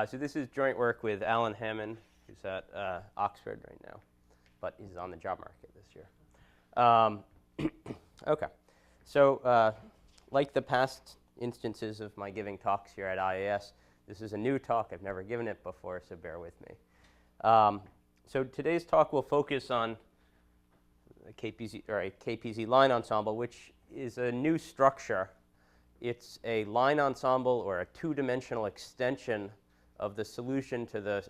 So this is joint work with Alan Hammond, who's at Oxford right now, but he's on the job market this year. OK. So like the past instances of my giving talks here at IAS, this is a new talk. I've never given it before, so bear with me. So today's talk will focus on a Kpz line ensemble, which is a new structure. It's a line ensemble or a two-dimensional extension of the solution to the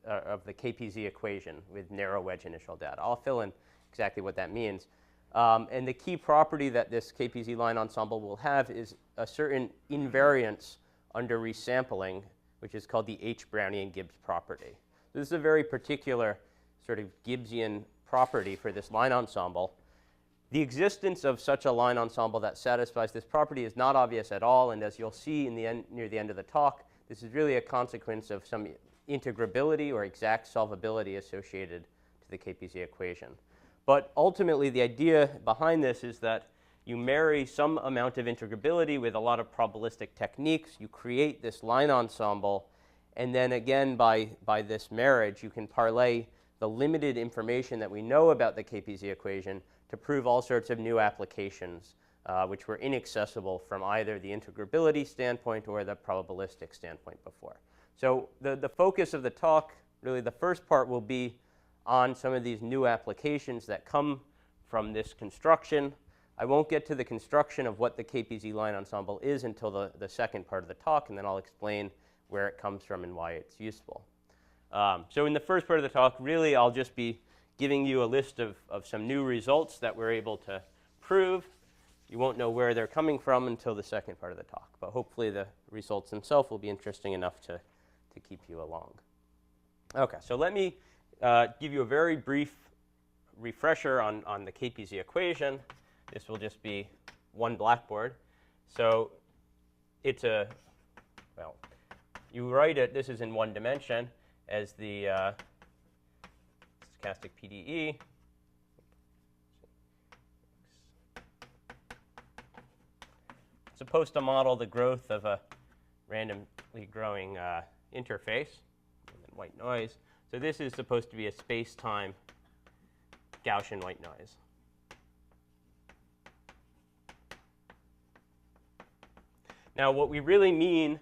Kpz equation with narrow-wedge initial data. I'll fill in exactly what that means. And the key property that this Kpz line ensemble will have is a certain invariance under resampling, which is called the H-Brownian Gibbs property. This is a very particular sort of Gibbsian property for this line ensemble. The existence of such a line ensemble that satisfies this property is not obvious at all, and as you'll see in the end, near the end of the talk, this is really a consequence of some integrability or exact solvability associated to the Kpz equation. But ultimately, the idea behind this is that you marry some amount of integrability with a lot of probabilistic techniques. You create this line ensemble, and then again, by this marriage, you can parlay the limited information that we know about the Kpz equation to prove all sorts of new applications which were inaccessible from either the integrability standpoint or the probabilistic standpoint before. So the focus of the talk, really the first part, will be on some of these new applications that come from this construction. I won't get to the construction of what the Kpz line ensemble is until the second part of the talk, and then I'll explain where it comes from and why it's useful. So in the first part of the talk, really, I'll just be giving you a list of some new results that we're able to prove. You won't know where they're coming from until the second part of the talk, but hopefully the results themselves will be interesting enough to keep you along. OK, so let me give you a very brief refresher on the Kpz equation. This will just be one blackboard. So it's well, you write it, this is in one dimension, as the stochastic PDE. It's supposed to model the growth of a randomly growing interface, and then white noise. So this is supposed to be a space-time Gaussian white noise. Now, what we really mean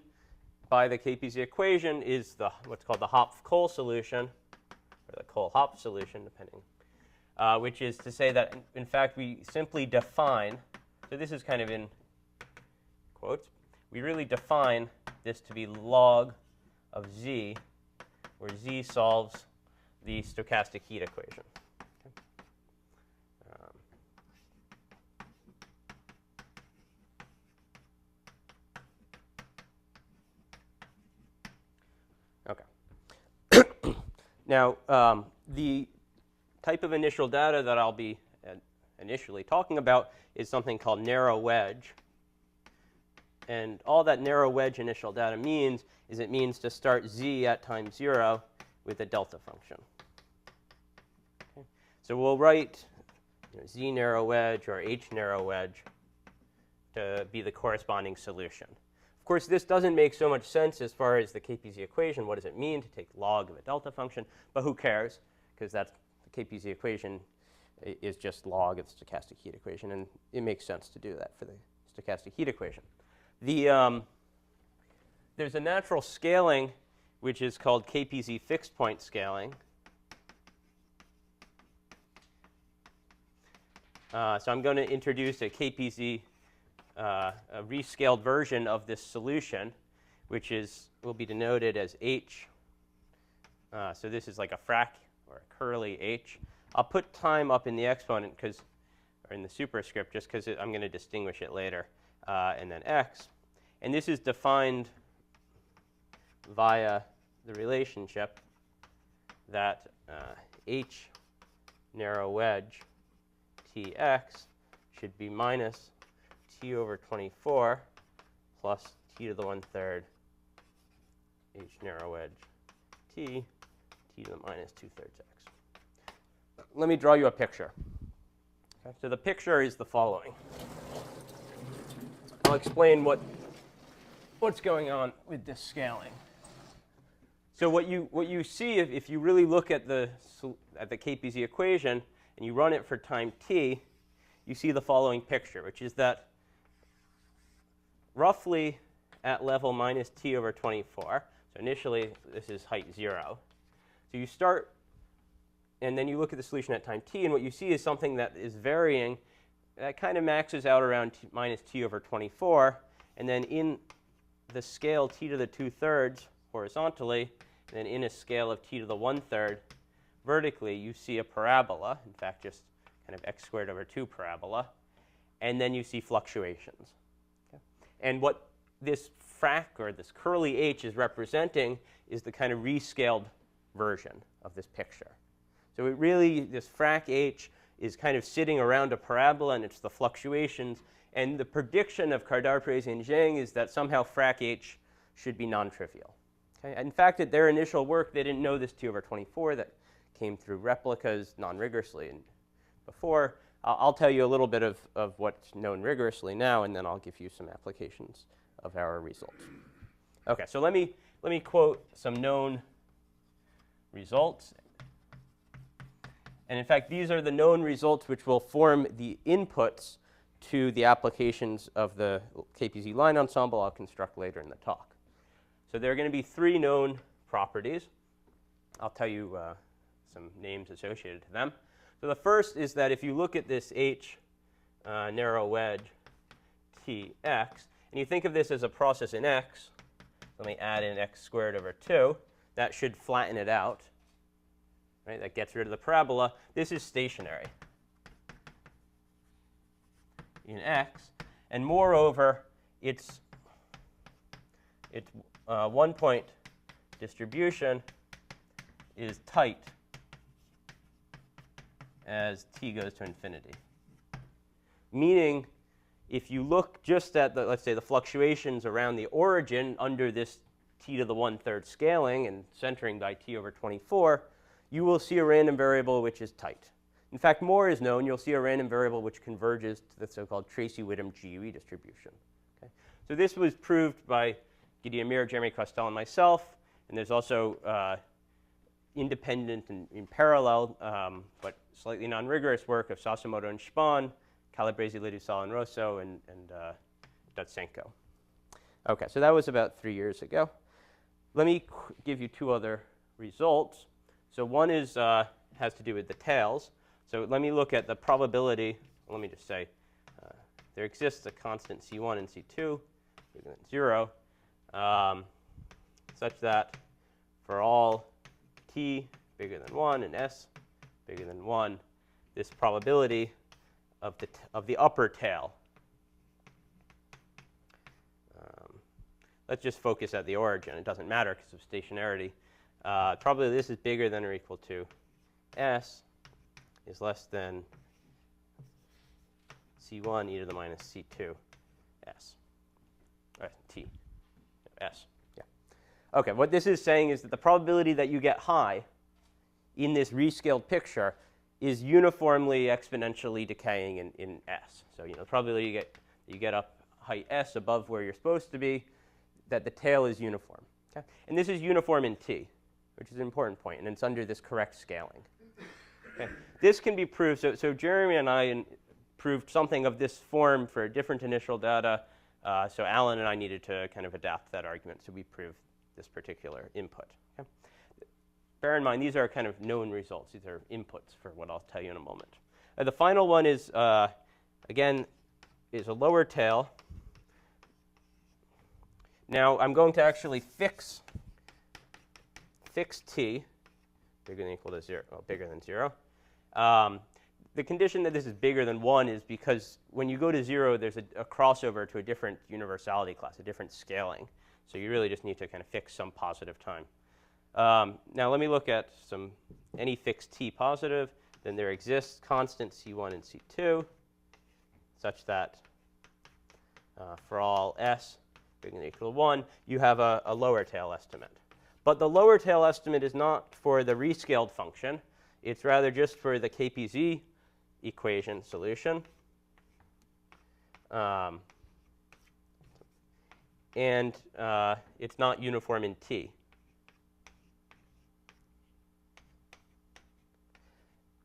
by the Kpz equation is what's called the Hopf-Cole solution, or the Cole-Hopf solution, depending, which is to say that, in fact, we simply define, so this is kind of in quotes, we really define this to be log of z, where z solves the stochastic heat equation. Now, the type of initial data that I'll be initially talking about is something called narrow-wedge. And all that narrow-wedge initial data means is it means to start z at time 0 with a delta function. Okay. So we'll write z narrow-wedge or h narrow-wedge to be the corresponding solution. Of course, this doesn't make so much sense as far as the Kpz equation. What does it mean to take log of a delta function? But who cares? Because that's the Kpz equation is just log of the stochastic heat equation. And it makes sense to do that for the stochastic heat equation. There's a natural scaling, which is called Kpz fixed point scaling. So I'm going to introduce a Kpz a rescaled version of this solution, which will be denoted as h. So this is like a frac or a curly h. I'll put time up in the exponent or in the superscript, just because I'm going to distinguish it later, and then x. And this is defined via the relationship that h narrow-wedge tx should be minus t over 24 plus t to the 1/3 h narrow-wedge t to the minus 2/3 x. Let me draw you a picture. Okay, so the picture is the following. I'll explain what's going on with this scaling. So what you see if you really look at the Kpz equation and you run it for time t, you see the following picture, which is that roughly at level minus t over 24, so initially this is height 0. So you start, and then you look at the solution at time t, and what you see is something that is varying, that kind of maxes out around minus t over 24, and then in the scale t to the 2/3 horizontally, and then in a scale of t to the 1/3 vertically, you see a parabola, in fact just kind of x squared over 2 parabola, and then you see fluctuations. Okay? And what this frac, or this curly h, is representing is the kind of rescaled version of this picture. So it really, this frac h is kind of sitting around a parabola, and it's the fluctuations. And the prediction of Kardar-Parisi-Zhang is that somehow frac h should be non-trivial. Okay? In fact, at their initial work, they didn't know this t over 24 that came through replicas non-rigorously. And before, I'll tell you a little bit of what's known rigorously now, and then I'll give you some applications of our results. Okay, so let me quote some known results. And in fact, these are the known results which will form the inputs to the applications of the Kpz line ensemble I'll construct later in the talk. So there are going to be 3 known properties. I'll tell you some names associated to them. So the first is that if you look at this h narrow wedge tx, and you think of this as a process in x, let me add in x squared over 2, that should flatten it out. Right? That gets rid of the parabola. This is stationary in x, and moreover, its one-point distribution is tight as t goes to infinity. Meaning, if you look just at the, let's say, the fluctuations around the origin under this t to the 1/3 scaling and centering by t over 24, you will see a random variable which is tight. In fact, more is known. You'll see a random variable which converges to the so-called Tracy-Whittem GUE distribution. Okay? So this was proved by Gideon Mir, Jeremy Costell, and myself. And there's also independent and in parallel, but slightly non-rigorous work of Sasimoto and Spahn, Calabresi, Lidusal, and Rosso, and Dutsenko. Okay, so that was about 3 years ago. Let me give you 2 other results. So one is has to do with the tails. So let me look at the probability. Let me just say there exists a constant C1 and C2 bigger than 0, such that for all t bigger than 1 and s bigger than 1, this probability of the upper tail. Let's just focus at the origin. It doesn't matter because of stationarity. Probably this is bigger than or equal to s is less than c1 e to the minus c2 s. T s. Yeah. Okay, what this is saying is that the probability that you get high in this rescaled picture is uniformly exponentially decaying in s. So the probability you get up height s above where you're supposed to be, that the tail is uniform. Okay? And this is uniform in t, which is an important point, and it's under this correct scaling. Okay. This can be proved. So Jeremy and I proved something of this form for different initial data. So Alan and I needed to kind of adapt that argument. So we proved this particular input. Okay. Bear in mind, these are kind of known results. These are inputs for what I'll tell you in a moment. The final one is, again, is a lower tail. Now I'm going to actually fix t bigger than or equal to 0, well, bigger than 0. The condition that this is bigger than 1 is because when you go to 0, there's a crossover to a different universality class, a different scaling. So you really just need to kind of fix some positive time. Now let me look at any fixed t positive. Then there exists constant c1 and c2 such that for all s bigger than or equal to 1, you have a lower tail estimate. But the lower tail estimate is not for the rescaled function. It's rather just for the Kpz equation solution. And it's not uniform in t.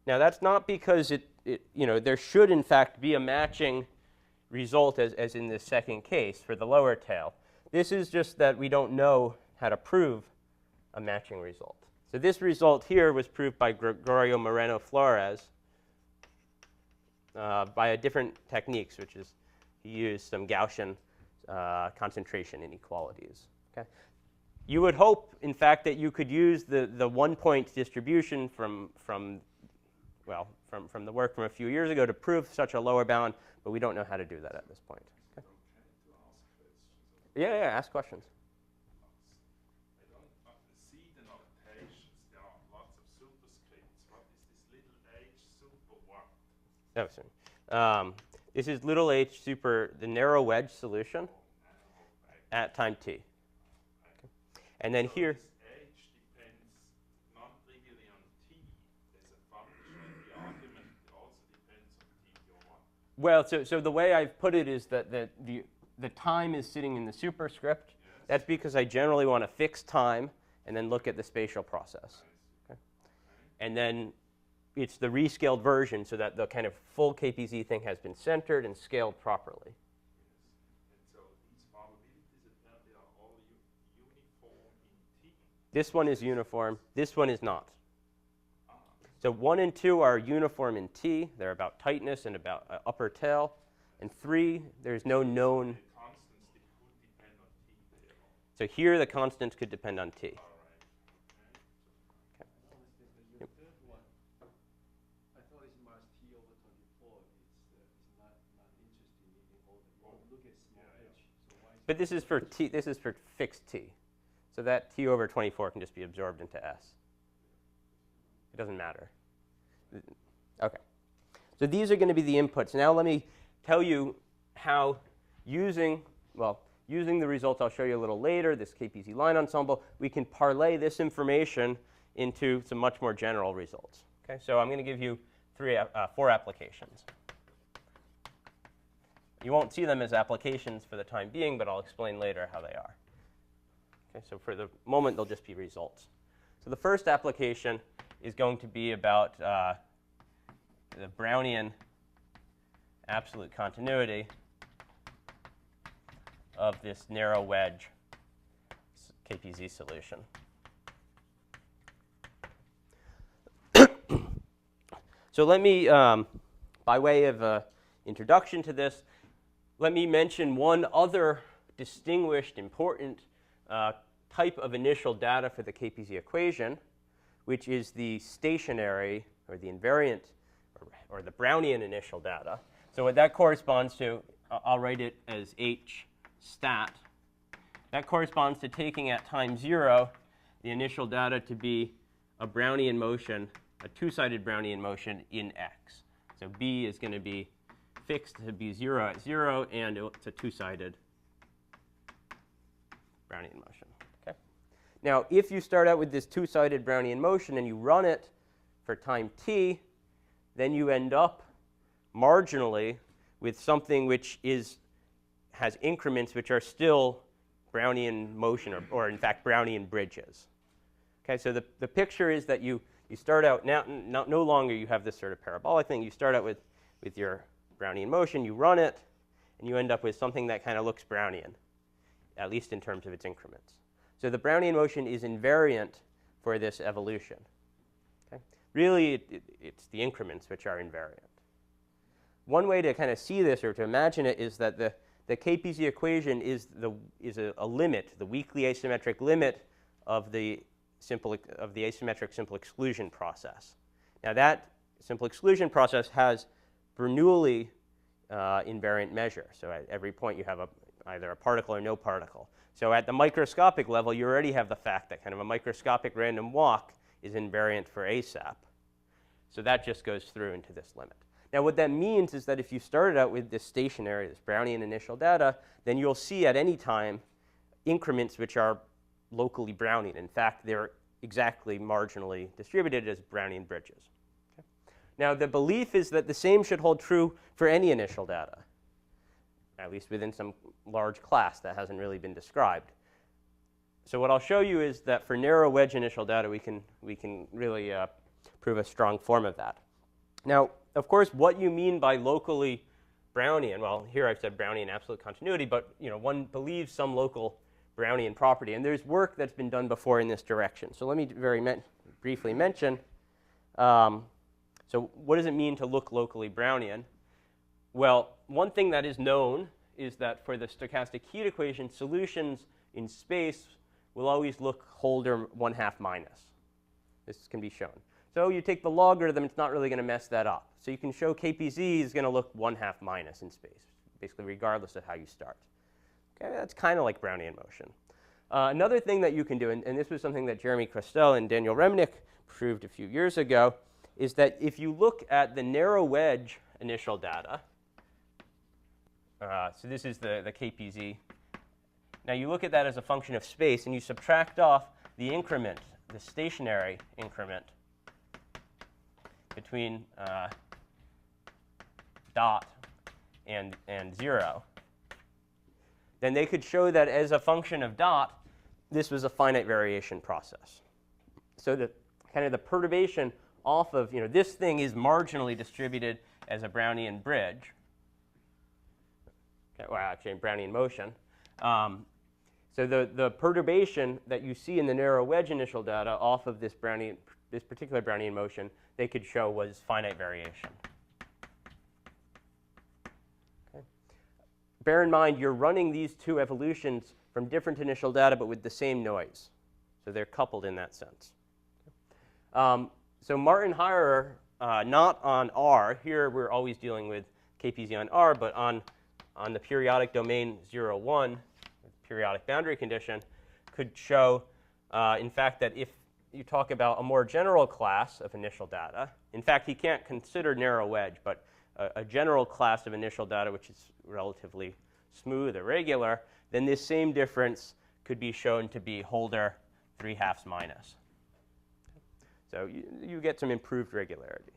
Now that's not because there should in fact be a matching result as in this second case for the lower tail. This is just that we don't know how to prove a matching result. So this result here was proved by Gregorio Moreno-Flores by a different techniques, which is he used some Gaussian concentration inequalities. Okay? You would hope, in fact, that you could use the 1-point distribution from the work from a few years ago to prove such a lower bound, but we don't know how to do that at this point. Okay? Yeah, ask questions. I don't see the notations. There are lots of superscripts. What is this little h super what? Oh, sorry. This is little h super the narrow wedge solution at time t. Okay. And then so here. This h depends non-trivially on t. There's a function. The argument also depends on t or what. Well, so the way I've put it is that the time is sitting in the superscript. Yes. That's because I generally want to fix time and then look at the spatial process. Okay? And then it's the rescaled version so that the kind of full KPZ thing has been centered and scaled properly. Yes. And so these probabilities apparently are all uniform in t. This one is uniform. This one is not. So 1 and 2 are uniform in t. They're about tightness and about upper tail. And 3, there's no known. The constants that could depend on t there. So here the constants could depend on t. All right. Okay. Your third one, I thought it's minus t over 24. It's not interesting in all the. You look at small h. So why is But this is for t. This is for fixed t. So that t over 24 can just be absorbed into s. It doesn't matter. Okay. So these are going to be the inputs. Now let me tell you how using the results I'll show you a little later, this KPZ line ensemble, we can parlay this information into some much more general results. Okay, so I'm going to give you 4 applications. You won't see them as applications for the time being, but I'll explain later how they are. Okay, so for the moment, they'll just be results. So the first application is going to be about the Brownian absolute continuity of this narrow wedge KPZ solution. So let me, by way of introduction to this, let me mention one other distinguished, important type of initial data for the Kpz equation, which is the stationary, or the invariant, or the Brownian initial data. So what that corresponds to, I'll write it as H stat. That corresponds to taking at time 0 the initial data to be a Brownian motion, a two-sided Brownian motion in X. So B is going to be fixed to be 0 at 0, and it's a two-sided Brownian motion. Okay. Now, if you start out with this two-sided Brownian motion and you run it for time t, then you end up marginally with something which has increments which are still Brownian motion, or in fact Brownian bridges. Okay, so the picture is that you start out now, no longer you have this sort of parabolic thing. You start out with your Brownian motion, you run it, and you end up with something that kind of looks Brownian, at least in terms of its increments. So the Brownian motion is invariant for this evolution. Okay? Really, it's the increments which are invariant. One way to kind of see this or to imagine it is that the Kpz equation is a limit, the weakly asymmetric limit of the asymmetric simple exclusion process. Now that simple exclusion process has Bernoulli invariant measure. So at every point you have either a particle or no particle. So at the microscopic level, you already have the fact that kind of a microscopic random walk is invariant for ASAP. So that just goes through into this limit. Now what that means is that if you started out with this stationary, this Brownian initial data, then you'll see at any time increments which are locally Brownian. In fact, they're exactly marginally distributed as Brownian bridges. Okay? Now the belief is that the same should hold true for any initial data, at least within some large class that hasn't really been described. So what I'll show you is that for narrow wedge initial data, we can really prove a strong form of that. Now, of course, what you mean by locally Brownian, well, here I've said Brownian absolute continuity, but one believes some local Brownian property. And there's work that's been done before in this direction. So let me briefly mention. So what does it mean to look locally Brownian? Well, one thing that is known is that for the stochastic heat equation, solutions in space will always look Holder 1/2 minus. This can be shown. So you take the logarithm, it's not really going to mess that up. So you can show KPZ is going to look 1/2 minus in space, basically regardless of how you start. Okay, that's kind of like Brownian motion. Another thing that you can do, and this was something that Jeremy Crestel and Daniel Remnick proved a few years ago, is that if you look at the narrow wedge initial data, so this is the KPZ. Now you look at that as a function of space, and you subtract off the increment, the stationary increment between dot and 0. Then they could show that as a function of dot, this was a finite variation process. So the kind of the perturbation off of, this thing is marginally distributed as a Brownian bridge. Okay, well, actually, in Brownian motion. So the perturbation that you see in the narrow wedge initial data off of this particular Brownian motion, they could show was finite variation. Okay. Bear in mind, you're running these two evolutions from different initial data, but with the same noise. So they're coupled in that sense. So Martin Heirer, not on R. Here we're always dealing with KPZ on R, but on the periodic domain 0, 1, periodic boundary condition, could show, in fact, that if you talk about a more general class of initial data, in fact, he can't consider narrow wedge, but a general class of initial data which is relatively smooth or regular, then this same difference could be shown to be Holder 3/2 minus. So you get some improved regularity.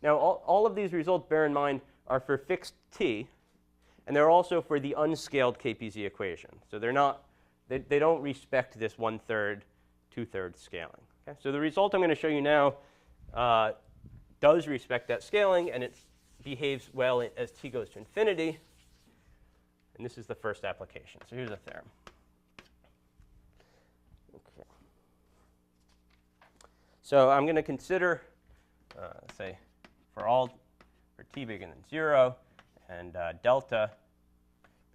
Now, all of these results, bear in mind, are for fixed t, and they're also for the unscaled Kpz equation. So they don't respect this 1/3, 2/3 scaling. Okay? So the result I'm going to show you now does respect that scaling, and it behaves well as t goes to infinity. And this is the first application. So here's a theorem. Okay. So I'm going to consider, say, for t bigger than 0 and delta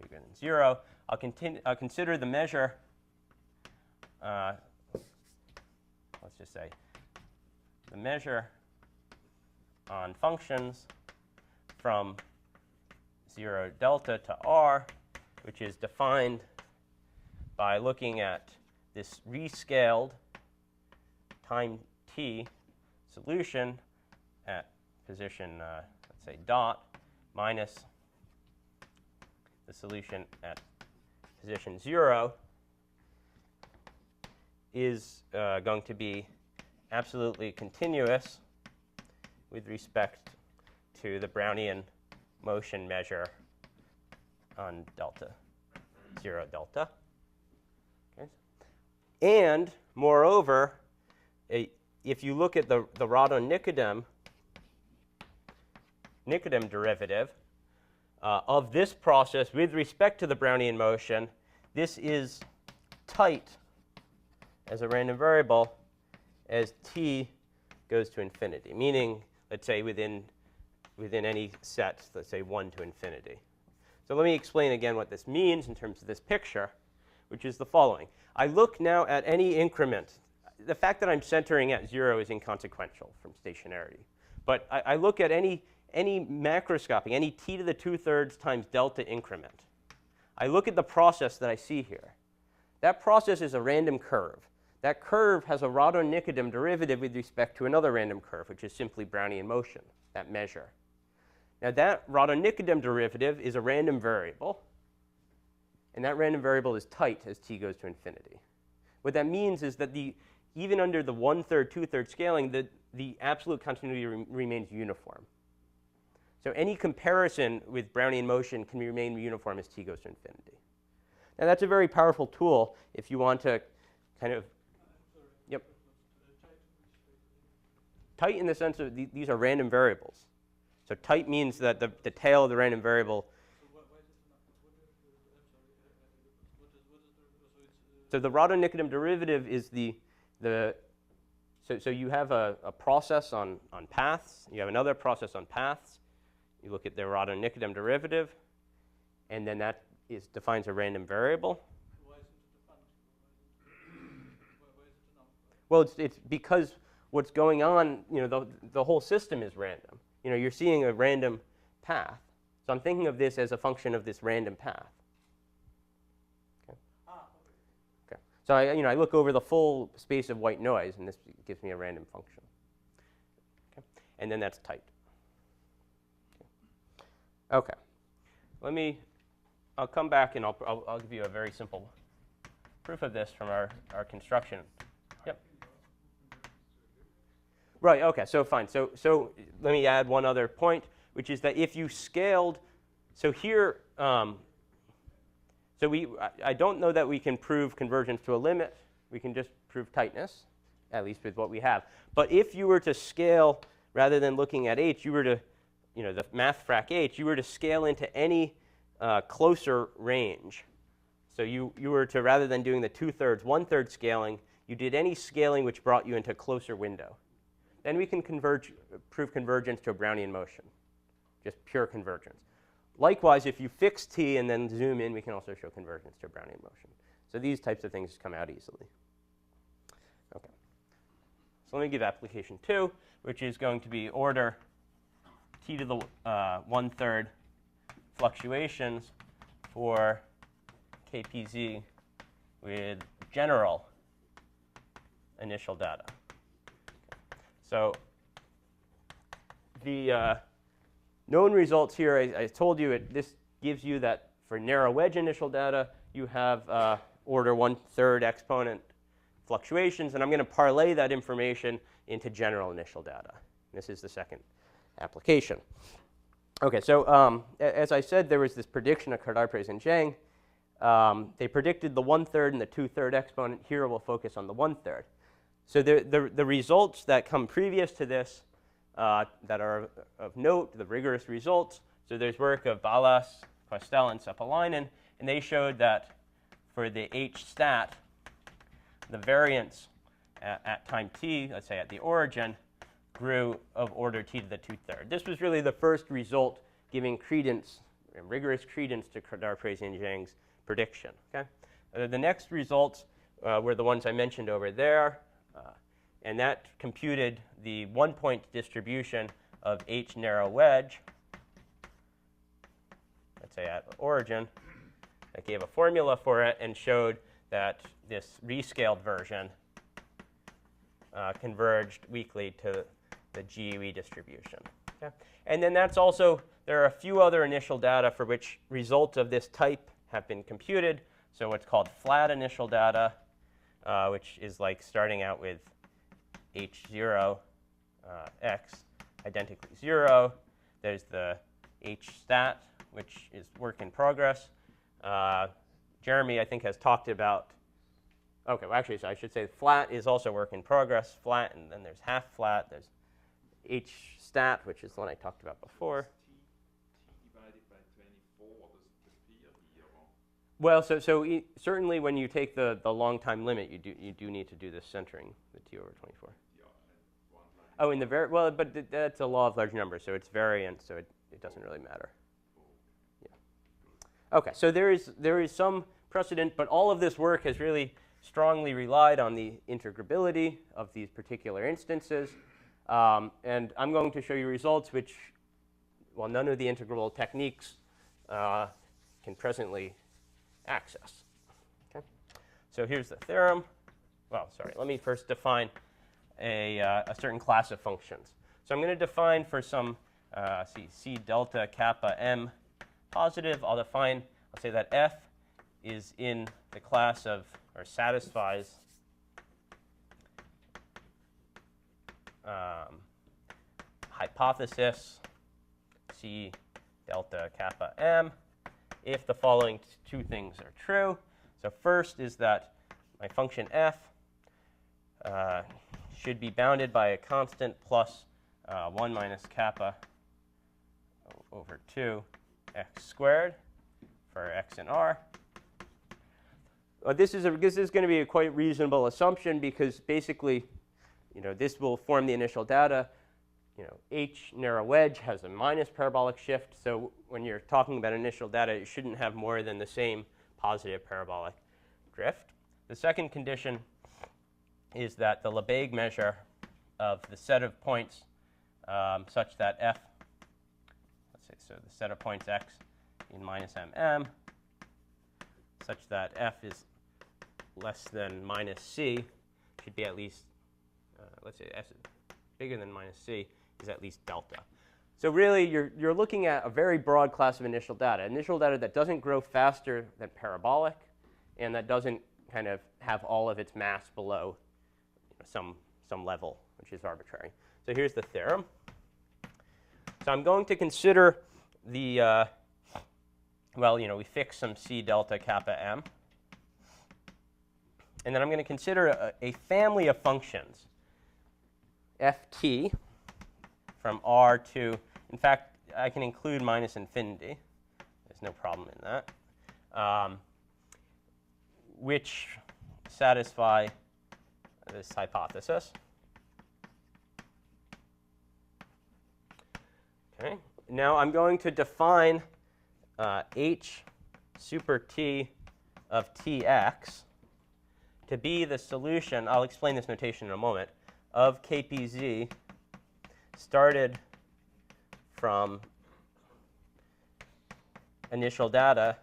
bigger than 0, I'll consider the measure, let's just say, the measure on functions from 0 delta to r, which is defined by looking at this rescaled time t solution at position, let's say, dot, minus the solution at position 0 is going to be absolutely continuous with respect to the Brownian motion measure on delta, 0 delta. Okay. And moreover, if you look at the Radon-Nikodym derivative of this process with respect to the Brownian motion, this is tight as a random variable as t goes to infinity, meaning, let's say, within any set, let's say 1 to infinity. So let me explain again what this means in terms of this picture, which is the following. I look now at any increment. The fact that I'm centering at 0 is inconsequential from stationarity. But I look at any macroscopic, any t to the 2/3 times delta increment. I look at the process that I see here. That process is a random curve. That curve has a Radon-Nikodym derivative with respect to another random curve, which is simply Brownian motion, that measure. Now, that Radon-Nikodym derivative is a random variable, and that random variable is tight as t goes to infinity. What that means is that even under the 1/3, 2/3 scaling, the absolute continuity remains uniform. So any comparison with Brownian motion can remain uniform as t goes to infinity. Now, that's a very powerful tool if you want to kind of, yep. Tight in the sense of these are random variables. So tight means that the tail of the random variable. So the Radon-Nikodym derivative is so you have a process on paths. You have another process on paths. You look at the Radon-Nikodym derivative, and then that defines a random variable. Why is it a function? Why is it a number? Well, it's because what's going on, the whole system is random. You're seeing a random path. So I'm thinking of this as a function of this random path. Okay. Okay. So I look over the full space of white noise, and this gives me a random function. Okay. And then that's tight. Okay. I'll come back and I'll give you a very simple proof of this from our construction. Yep. Right, okay, so fine. So let me add one other point, which is that if you scaled, so here, I don't know that we can prove convergence to a limit. We can just prove tightness, at least with what we have. But if you were to scale, rather than looking at H, you were to, the math frac H, you were to scale into any closer range. So you were to, rather than doing the 2/3, 1/3 scaling, you did any scaling which brought you into a closer window. Then we can prove convergence to a Brownian motion, just pure convergence. Likewise, if you fix t and then zoom in, we can also show convergence to a Brownian motion. So these types of things come out easily. Okay. So let me give application 2, which is going to be order t to the 1/3 fluctuations for KPZ with general initial data. So the known results here, I told you, this gives you that for narrow wedge initial data, you have order 1/3 exponent fluctuations, and I'm going to parlay that information into general initial data. This is the second application. Okay, so as I said, there was this prediction of Kardar-Parisi-Zhang. They predicted the 1/3 and the 2/3 exponent. Here we'll focus on the 1/3. So the results that come previous to this that are of note, the rigorous results, so there's work of Ballas, Questel, and Sepalainen, and they showed that for the H stat, the variance at time t, let's say at the origin, grew of order t to the 2/3. This was really the first result giving credence, rigorous credence to Kardar-Parisi-Zhang's prediction. Okay? The next results were the ones I mentioned over there, and that computed the 1-point distribution of H narrow wedge, let's say at origin. That gave a formula for it and showed that this rescaled version converged weakly to the GUE distribution. Okay? And then that's also, there are a few other initial data for which results of this type have been computed. So what's called flat initial data, which is like starting out with H0 x identically 0. There's the H stat, which is work in progress. Jeremy, I think, has talked about, okay, well, actually, so I should say flat is also work in progress, flat, and then there's half flat. There's H stat, which is the one I talked about before. T divided by 24 doesn't appear here. Well, so certainly when you take the long time limit, you do need to do this centering, the t over 24. Yeah, and one line. Oh, in the well, but that's a law of large numbers, so it's variant, so it doesn't really matter. Yeah. Okay, so there is some precedent, but all of this work has really strongly relied on the integrability of these particular instances. And I'm going to show you results which, well, none of the integrable techniques can presently access. Okay? So here's the theorem. Well, sorry, let me first define a certain class of functions. So I'm going to define for some C delta kappa m positive. I'll say that f is in the class of, or satisfies hypothesis C delta kappa m if the following two things are true. So first is that my function f should be bounded by a constant plus 1 minus kappa over 2 x squared for x and r. This is going to be a quite reasonable assumption because basically, this will form the initial data. H narrow wedge has a minus parabolic shift. So when you're talking about initial data, it shouldn't have more than the same positive parabolic drift. The second condition is that the Lebesgue measure of the set of points such that f, let's say, so the set of points x in minus mm, such that f is less than minus c, should be at least, let's say f is bigger than minus c, is at least delta. So really, you're looking at a very broad class of initial data that doesn't grow faster than parabolic, and that doesn't kind of have all of its mass below some level, which is arbitrary. So here's the theorem. So I'm going to consider the, we fix some c delta kappa m. And then I'm going to consider a family of functions, ft, from r to, in fact, I can include minus infinity. There's no problem in that, which satisfy this hypothesis. Okay. Now I'm going to define h super t of tx to be the solution, I'll explain this notation in a moment, of Kpz started from initial data,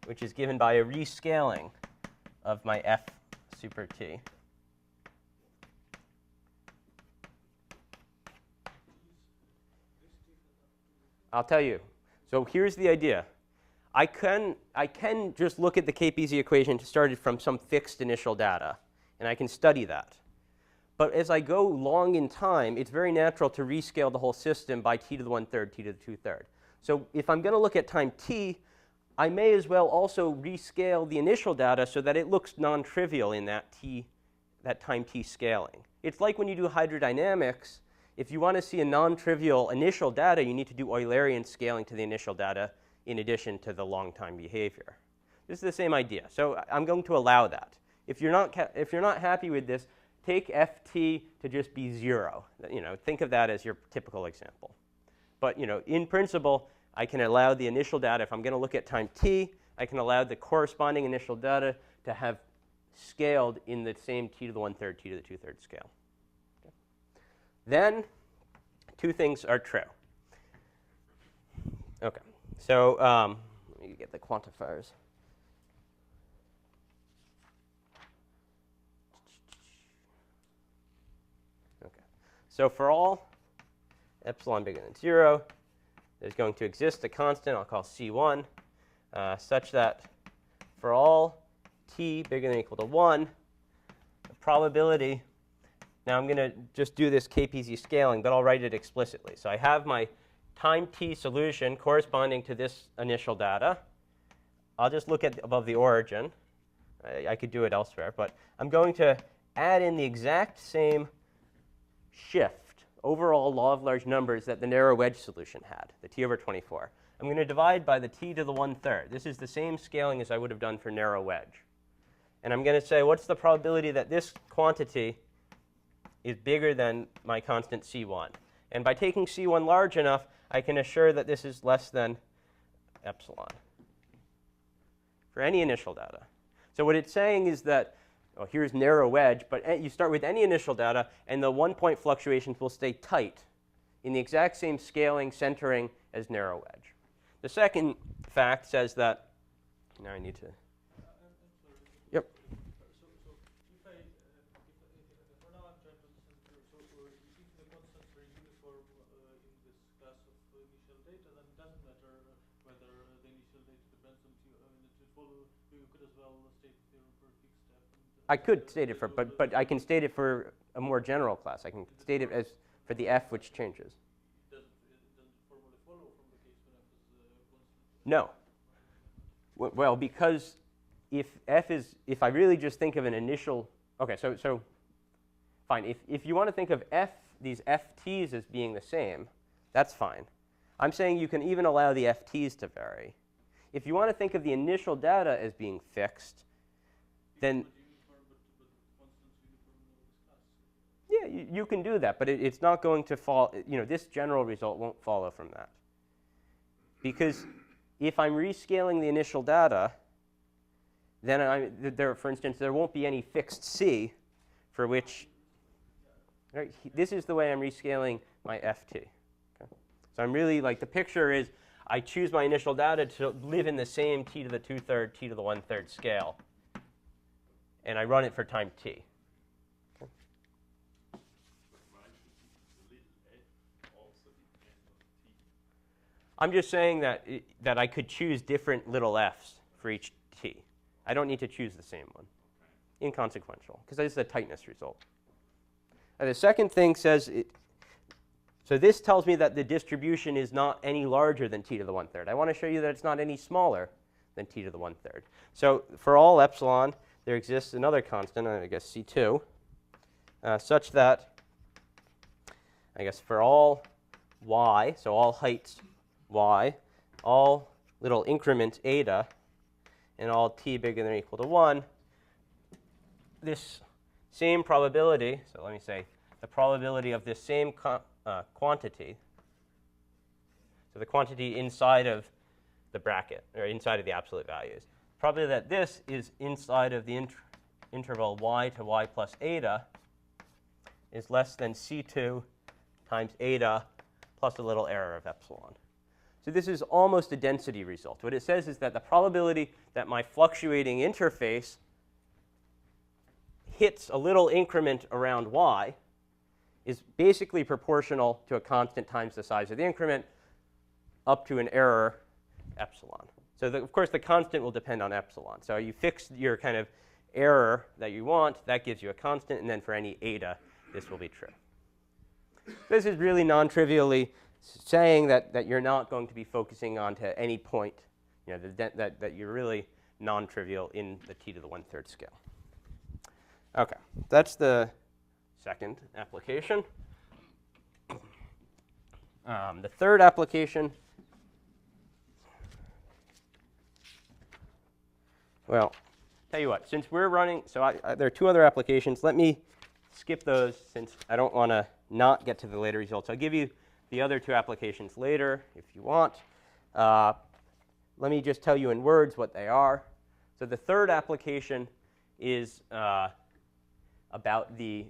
which is given by a rescaling of my f super t. I'll tell you. So here's the idea. I can just look at the Kpz equation started from some fixed initial data, and I can study that. But as I go long in time, it's very natural to rescale the whole system by t to the 1/3, t to the 2/3. So if I'm going to look at time t, I may as well also rescale the initial data so that it looks non-trivial in that time t scaling. It's like when you do hydrodynamics. If you want to see a non-trivial initial data, you need to do Eulerian scaling to the initial data in addition to the long time behavior. This is the same idea. So I'm going to allow that. If you're not happy with this, take ft to just be 0. Think of that as your typical example. But in principle, I can allow the initial data. If I'm going to look at time t, I can allow the corresponding initial data to have scaled in the same t to the 1/3, t to the 2/3 scale. Okay. Then two things are true. Okay. So let me get the quantifiers. Okay. So for all epsilon bigger than 0, there's going to exist a constant I'll call C1, such that for all t bigger than or equal to 1, the probability, now I'm going to just do this Kpz scaling, but I'll write it explicitly. So I have my time t solution corresponding to this initial data. I'll just look at above the origin. I could do it elsewhere, but I'm going to add in the exact same shift, overall law of large numbers, that the narrow wedge solution had, the t over 24. I'm going to divide by the t to the 1/3. This is the same scaling as I would have done for narrow wedge. And I'm going to say, what's the probability that this quantity is bigger than my constant C1? And by taking C1 large enough, I can assure that this is less than epsilon for any initial data. So what it's saying is that, oh, here's narrow wedge, but you start with any initial data, and the 1-point fluctuations will stay tight in the exact same scaling centering as narrow wedge. The second fact says that, now I need to, yep. I could state it for, but I can state it for a more general class. I can state it as for the f, which changes. Does it formally follow from the case when f is constant? No. Well, because if I really just think of an initial, okay, so fine. If you want to think of these ft's as being the same, that's fine. I'm saying you can even allow the FTs to vary. If you want to think of the initial data as being fixed, then yeah, you can do that, but it's not going to fall, this general result won't follow from that. Because if I'm rescaling the initial data, then for instance, there won't be any fixed C for which, right, this is the way I'm rescaling my FT. Okay? So I'm really, like, the picture is I choose my initial data to live in the same t to the 2/3, t to the 1/3 scale. And I run it for time t. Okay. I'm just saying that I could choose different little f's for each t. I don't need to choose the same one. Inconsequential, because this is a tightness result. And the second thing says, so this tells me that the distribution is not any larger than t to the 1/3. I want to show you that it's not any smaller than t to the 1/3. So for all epsilon, there exists another constant, I guess C2, such that, I guess for all y, so all heights y, all little increment eta, and all t bigger than or equal to 1, this same probability, so let me say the probability of this same quantity, so the quantity inside of the bracket, or inside of the absolute values, probably that this is inside of the interval y to y plus eta is less than C2 times eta plus a little error of epsilon. So this is almost a density result. What it says is that the probability that my fluctuating interface hits a little increment around y is basically proportional to a constant times the size of the increment up to an error epsilon. So of course the constant will depend on epsilon. So you fix your kind of error that you want, that gives you a constant, and then for any eta, this will be true. This is really non-trivially saying that you're not going to be focusing on to any point, that you're really non-trivial in the t to the 1/3 scale. Okay, that's the second application. The third application, well, tell you what, since we're running, so there are two other applications. Let me skip those since I don't want to not get to the later results. I'll give you the other two applications later if you want. Let me just tell you in words what they are. So the third application is about the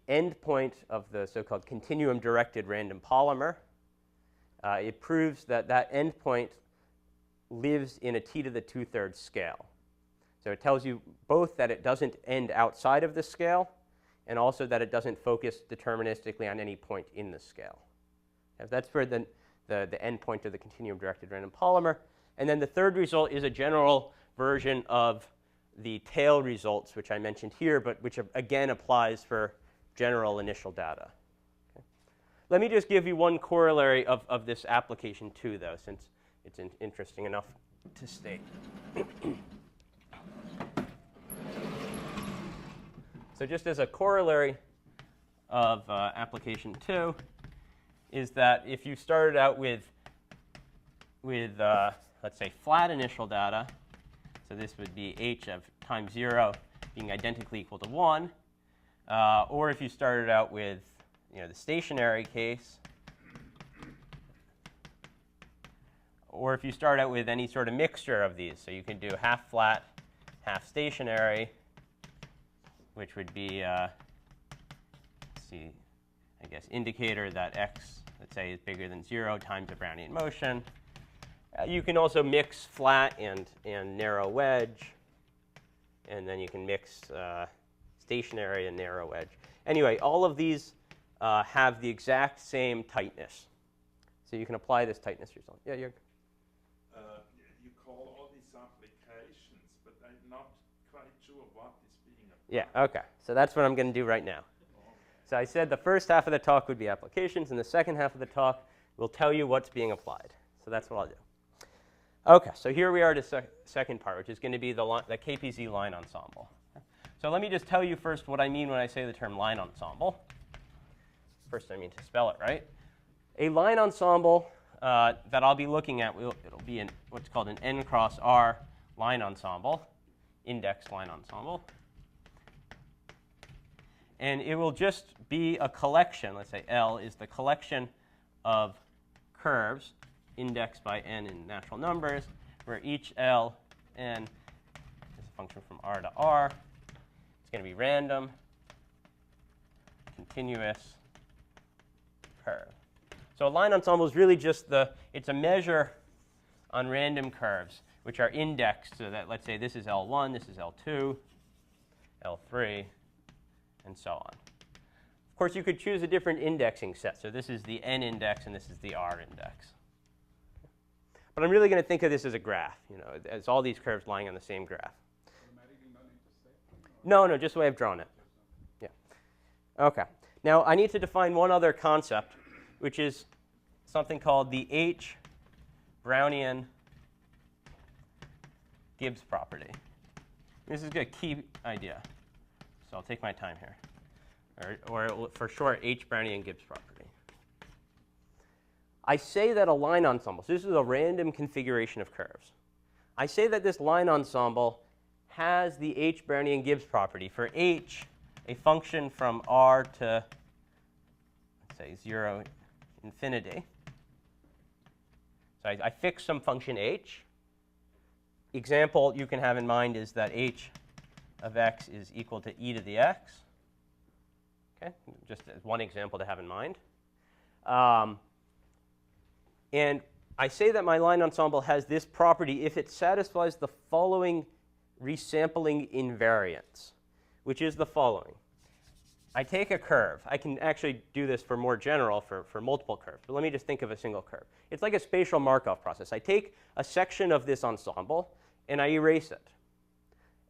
endpoint of the so-called continuum-directed random polymer. It proves that that endpoint lives in a t to the 2/3 scale. So it tells you both that it doesn't end outside of the scale and also that it doesn't focus deterministically on any point in the scale. And that's for the endpoint of the continuum-directed random polymer. And then the third result is a general version of the tail results, which I mentioned here, but which again applies for general initial data. Okay. Let me just give you one corollary of this application too, though, since it's interesting enough to state. So just as a corollary of application 2 is that if you started out with let's say, flat initial data, so this would be h of time 0 being identically equal to 1, or if you started out with the stationary case, or if you start out with any sort of mixture of these. So you can do half flat, half stationary, which would be, let's see, I guess, indicator that x, let's say, is bigger than 0 times a Brownian motion. You can also mix flat and narrow wedge, and then you can mix stationary and narrow wedge. Anyway, all of these have the exact same tightness. So you can apply this tightness result. Yeah, Jörg? You call all these applications, but I'm not quite sure what is being applied. Yeah, OK. So that's what I'm going to do right now. So I said the first half of the talk would be applications, and the second half of the talk will tell you what's being applied. So that's what I'll do. OK, so here we are at the second part, which is going to be the Kpz line ensemble. So let me just tell you first what I mean when I say the term line ensemble. First, I mean to spell it right. A line ensemble that I'll be looking at, it'll be what's called an n cross r line ensemble, index line ensemble. And it will just be a collection. Let's say L is the collection of curves indexed by n in natural numbers, where each L n is a function from R to R. It's going to be random, continuous curve. So a line ensemble is really just it's a measure on random curves, which are indexed so that, let's say, this is L1, this is L2, L3, and so on. Of course, you could choose a different indexing set. So this is the n index, and this is the r index. But I'm really going to think of this as a graph, as all these curves lying on the same graph. No, just the way I've drawn it. Yeah. OK. Now, I need to define one other concept, which is something called the H-Brownian Gibbs property. This is a key idea. So I'll take my time here. Or for short, H-Brownian Gibbs property. I say that a line ensemble, so this is a random configuration of curves. I say that this line ensemble has the H-Brownian Gibbs property for h, a function from r to, let's say, 0, infinity. So I fix some function h. Example you can have in mind is that h of x is equal to e to the x. Okay, just as one example to have in mind. And I say that my line ensemble has this property if it satisfies the following resampling invariance, which is the following. I take a curve. I can actually do this for more general, for multiple curves. But let me just think of a single curve. It's like a spatial Markov process. I take a section of this ensemble, and I erase it.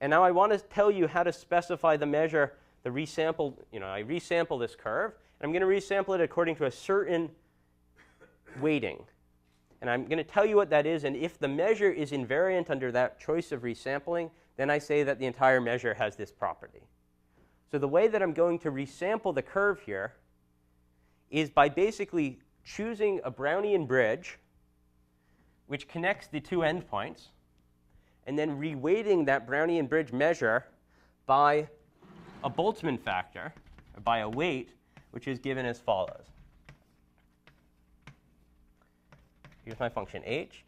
And now I want to tell you how to specify the measure, the resample. I resample this curve, and I'm going to resample it according to a certain weighting. And I'm going to tell you what that is. And if the measure is invariant under that choice of resampling, then I say that the entire measure has this property. So the way that I'm going to resample the curve here is by basically choosing a Brownian bridge, which connects the two endpoints, and then reweighting that Brownian bridge measure by a Boltzmann factor, or by a weight, which is given as follows. Here's my function h.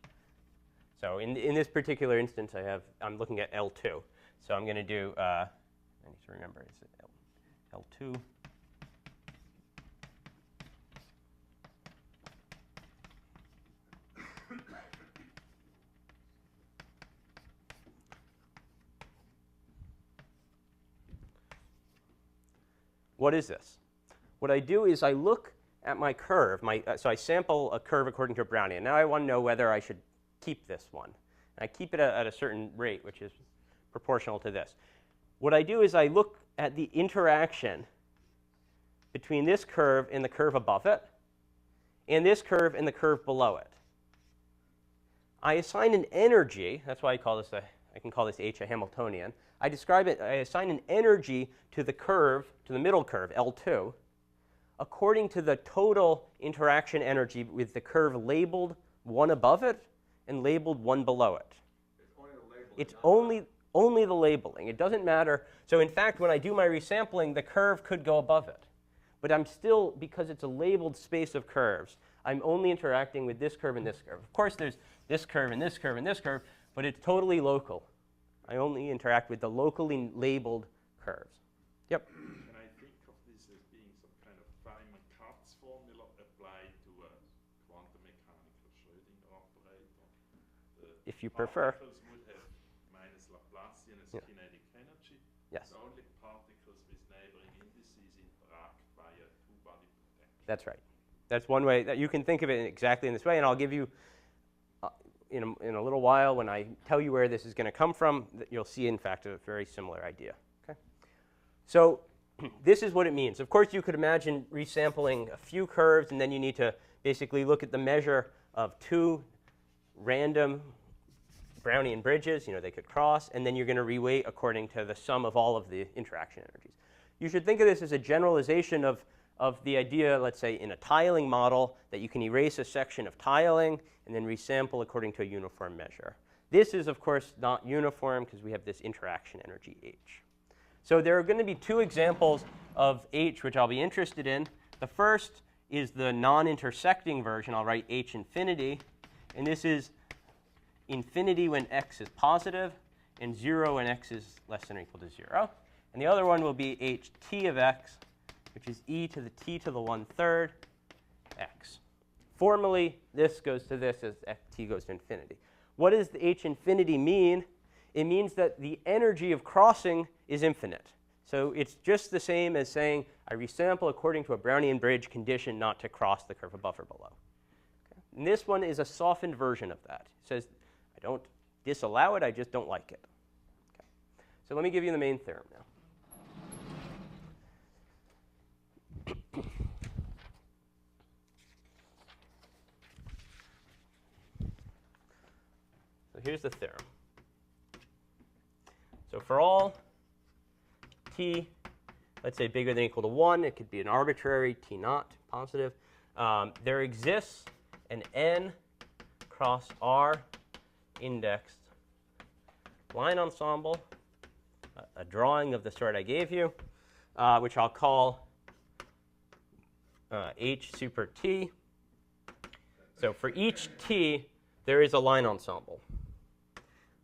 So in this particular instance, I'm looking at L2. So I'm going to do, I need to remember, is it L2? What is this? What I do is I look at my curve. So I sample a curve according to Brownian. Now I want to know whether I should keep this one. And I keep it at a certain rate, which is proportional to this. What I do is I look at the interaction between this curve and the curve above it, and this curve and the curve below it. I assign an energy. That's why I can call this h a Hamiltonian. I assign an energy to the curve, to the middle curve, L2, according to the total interaction energy with the curve labeled 1 above it and labeled 1 below it. It's only the labeling. It doesn't matter. So in fact, when I do my resampling, the curve could go above it. But I'm still, because it's a labeled space of curves, I'm only interacting with this curve and this curve. Of course, there's this curve and this curve and this curve, but it's totally local. I only interact with the locally labeled curves. Yep? Can I think of this as being some kind of Feynman-Katz formula applied to a quantum mechanical Schrödinger operator? If you prefer. Particles would have minus Laplacian as kinetic energy. Yes. So only particles with neighboring indices interact via two-body potential. That's right. That's one way that you can think of it exactly in this way. And I'll give you, in a little while, when I tell you where this is going to come from, you'll see, in fact, a very similar idea. Okay? So this is what it means. Of course, you could imagine resampling a few curves, and then you need to basically look at the measure of two random Brownian bridges. They could cross, and then you're going to reweight according to the sum of all of the interaction energies. You should think of this as a generalization of of the idea, let's say, in a tiling model, that you can erase a section of tiling and then resample according to a uniform measure. This is, of course, not uniform because we have this interaction energy H. So there are going to be two examples of H which I'll be interested in. The first is the non-intersecting version. I'll write H infinity. And this is infinity when x is positive and 0 when x is less than or equal to 0. And the other one will be ht of x, which is e to the t to the 1/3 x. Formally, this goes to this as t goes to infinity. What does the h infinity mean? It means that the energy of crossing is infinite. So it's just the same as saying I resample according to a Brownian bridge condition not to cross the curve above or below. Okay. And this one is a softened version of that. It says I don't disallow it, I just don't like it. Okay. So let me give you the main theorem now. So here's the theorem. So for all t, let's say bigger than or equal to 1, it could be an arbitrary t naught positive, there exists an n cross r indexed line ensemble, a drawing of the sort I gave you, which I'll call H super t. So for each t, there is a line ensemble.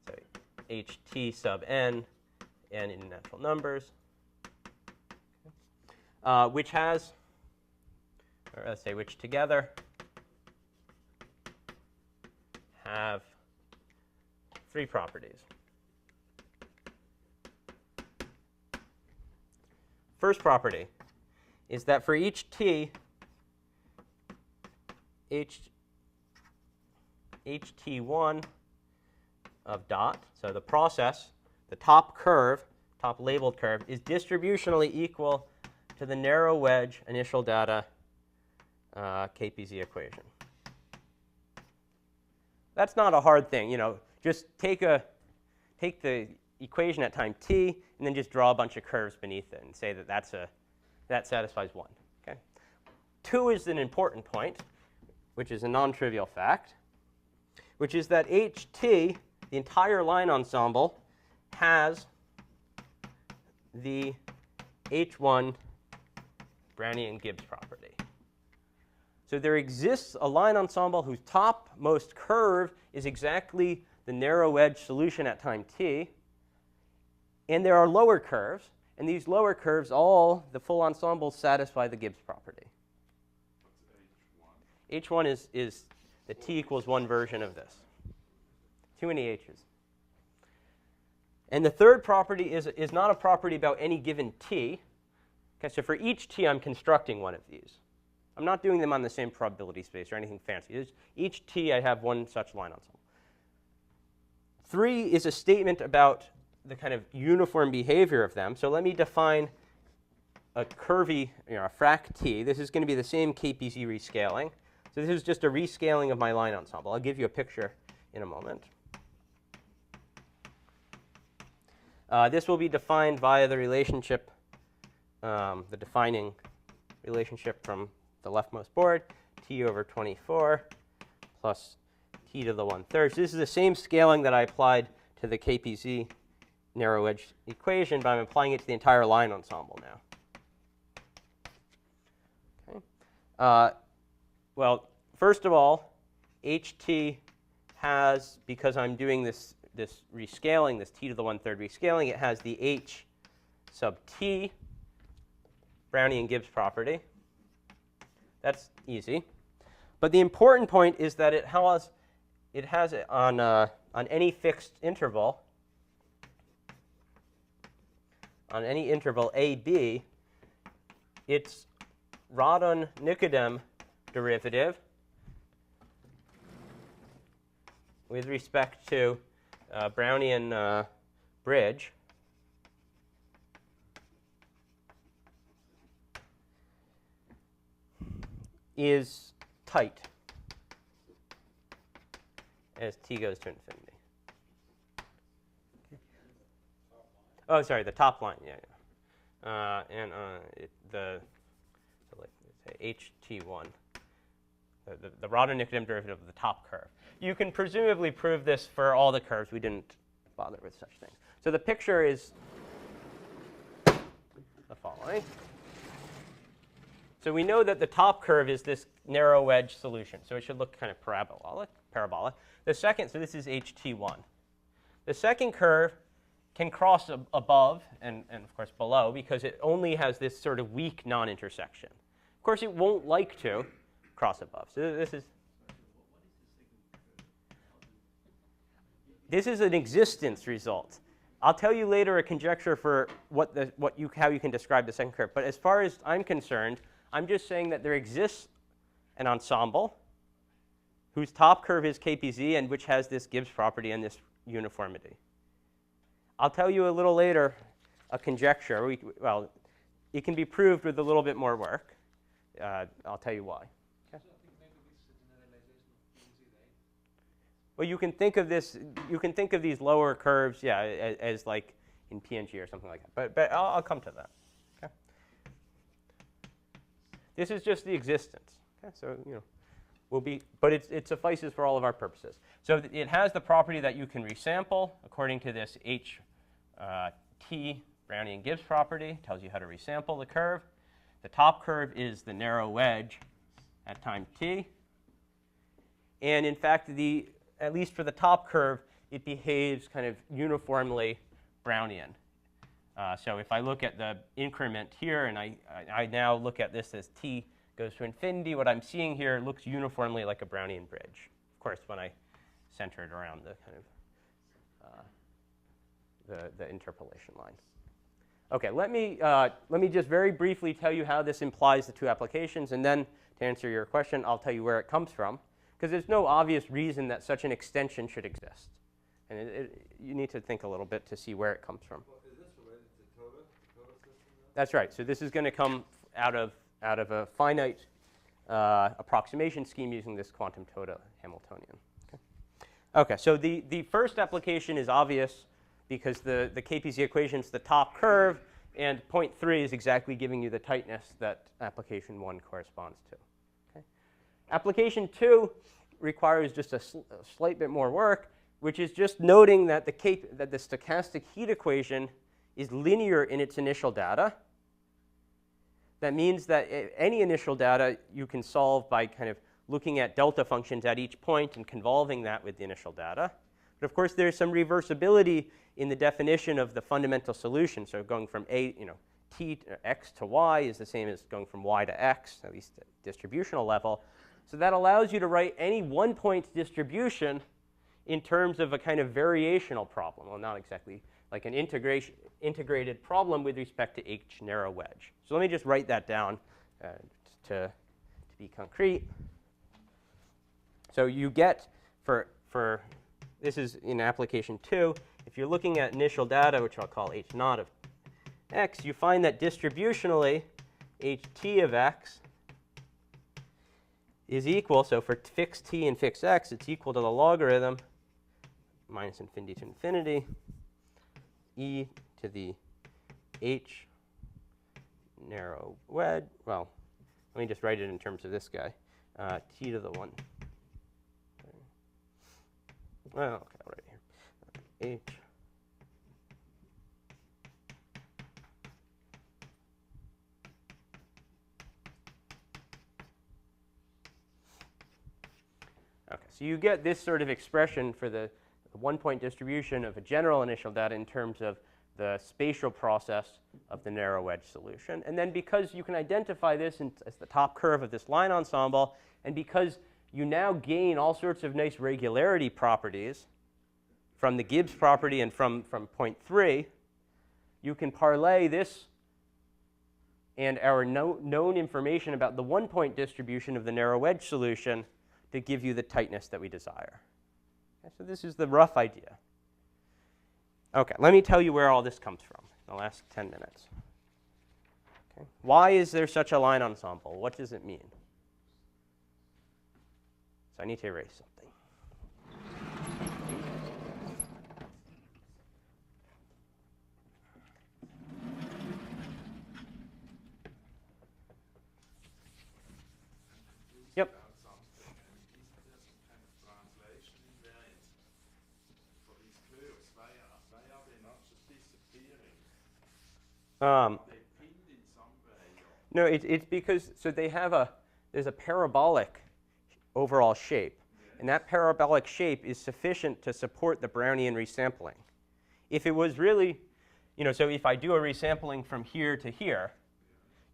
So ht sub n in natural numbers, which has, or let's say which together have three properties. First property is that for each t, ht1 of dot, so the process, the top curve, top labeled curve, is distributionally equal to the narrow wedge initial data Kpz equation. That's not a hard thing. You know, just take the equation at time t and then just draw a bunch of curves beneath it and say that that satisfies 1. Okay? 2 is an important point, which is a non-trivial fact, which is that ht, the entire line ensemble, has the H1 Brownian Gibbs property. So there exists a line ensemble whose topmost curve is exactly the narrow wedge solution at time t. And there are lower curves. And these lower curves, all the full ensembles satisfy the Gibbs property. What's H1 is the t equals 1 version of this. Too many h's. And the third property is not a property about any given t. Okay, so for each t, I'm constructing one of these. I'm not doing them on the same probability space or anything fancy. Each t, I have one such line ensemble. 3 is a statement about the kind of uniform behavior of them. So let me define a curvy, a frac t. This is going to be the same Kpz rescaling. So this is just a rescaling of my line ensemble. I'll give you a picture in a moment. This will be defined via the relationship, the defining relationship from the leftmost board, t over 24 plus t to the 1/3. So this is the same scaling that I applied to the Kpz narrow wedge equation, but I'm applying it to the entire line ensemble now. Okay. Well, first of all, ht has, because I'm doing this rescaling, this t to the 1/3 rescaling, it has the h sub t Brownian Gibbs property. That's easy. But the important point is that it has it on any fixed interval, on any interval AB, its Radon-Nikodym derivative with respect to Brownian bridge is tight as t goes to infinity. Okay. Oh, sorry, the top line, yeah. So like say HT1, the Radon-Nikodym derivative of the top curve. You can presumably prove this for all the curves. We didn't bother with such things. So the picture is the following. So we know that the top curve is this narrow wedge solution. So it should look kind of parabolic. The second, so this is HT1. The second curve can cross above and of course below because it only has this sort of weak non-intersection. Of course, it won't like to cross above. So this is an existence result. I'll tell you later a conjecture for how you can describe the second curve. But as far as I'm concerned, I'm just saying that there exists an ensemble whose top curve is Kpz and which has this Gibbs property and this uniformity. I'll tell you a little later a conjecture. Well, it can be proved with a little bit more work. I'll tell you why. Okay. Well, you can think of this. You can think of these lower curves, yeah, as like in PNG or something like that. But I'll come to that. Okay. This is just the existence. Okay. So but it suffices for all of our purposes. So it has the property that you can resample according to this H-Brownian Gibbs property. Tells you how to resample the curve. The top curve is the narrow wedge at time t. And in fact, at least for the top curve, it behaves kind of uniformly Brownian. So if I look at the increment here, and I now look at this as t goes to infinity, what I'm seeing here looks uniformly like a Brownian bridge. Of course, when I center it around the kind of the interpolation line. Okay, let me just very briefly tell you how this implies the two applications, and then to answer your question, I'll tell you where it comes from, because there's no obvious reason that such an extension should exist. And you need to think a little bit to see where it comes from. Well, is this related to Toda system? That's right. So this is going to come out of a finite approximation scheme using this quantum Toda Hamiltonian. Okay, so the first application is obvious because the Kpz equation is the top curve, and point 3 is exactly giving you the tightness that application 1 corresponds to. Okay? Application 2 requires just a slight bit more work, which is just noting that the stochastic heat equation is linear in its initial data. That means that any initial data you can solve by kind of looking at delta functions at each point and convolving that with the initial data. But of course, there's some reversibility in the definition of the fundamental solution. So going from x to y is the same as going from y to x, at least at distributional level. So that allows you to write any one-point distribution in terms of a kind of variational problem. Well, not exactly like an integrated problem with respect to H narrow wedge. So let me just write that down to be concrete. So you get for this is in application 2. If you're looking at initial data, which I'll call H naught of x, you find that distributionally Ht of x is equal, so for fixed t and fixed x, it's equal to the logarithm minus infinity to infinity e to the h narrow wedge. Well, let me just write it in terms of this guy. T to the 1. Well, okay, I'll write it here. H Okay, so you get this sort of expression for the one-point distribution of a general initial data in terms of the spatial process of the narrow wedge solution. And then because you can identify this as the top curve of this line ensemble, and because you now gain all sorts of nice regularity properties from the Gibbs property and from point 3, you can parlay this and our known information about the one-point distribution of the narrow wedge solution to give you the tightness that we desire. Okay, so this is the rough idea. Okay, let me tell you where all this comes from in the last 10 minutes. Okay. Why is there such a line ensemble? What does it mean? So I need to erase something. They pinned in some way. No, it's because, so they have there's a parabolic overall shape. And that parabolic shape is sufficient to support the Brownian resampling. If it was really, so if I do a resampling from here to here,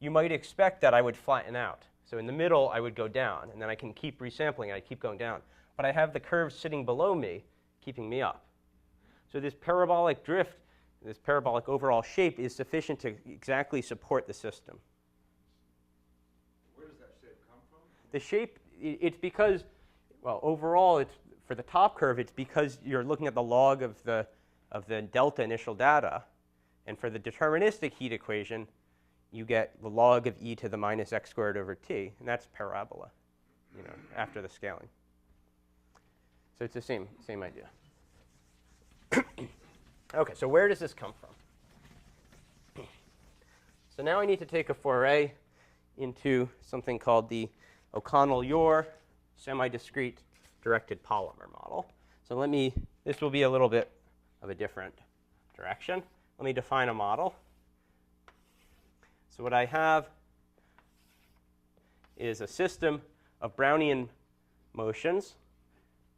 you might expect that I would flatten out. So in the middle, I would go down, and then I can keep resampling, and I keep going down. But I have the curve sitting below me, keeping me up. So this parabolic drift, this parabolic overall shape is sufficient to exactly support the system. Where does that shape come from? The shape, it's because, well, overall, it's for the top curve, it's because you're looking at the log of the delta initial data. And for the deterministic heat equation, you get the log of e to the minus x squared over t. And that's parabola, after the scaling. So it's the same idea. OK, so where does this come from? So now I need to take a foray into something called the O'Connell-Ure semi-discrete directed polymer model. So this will be a little bit of a different direction. Let me define a model. So what I have is a system of Brownian motions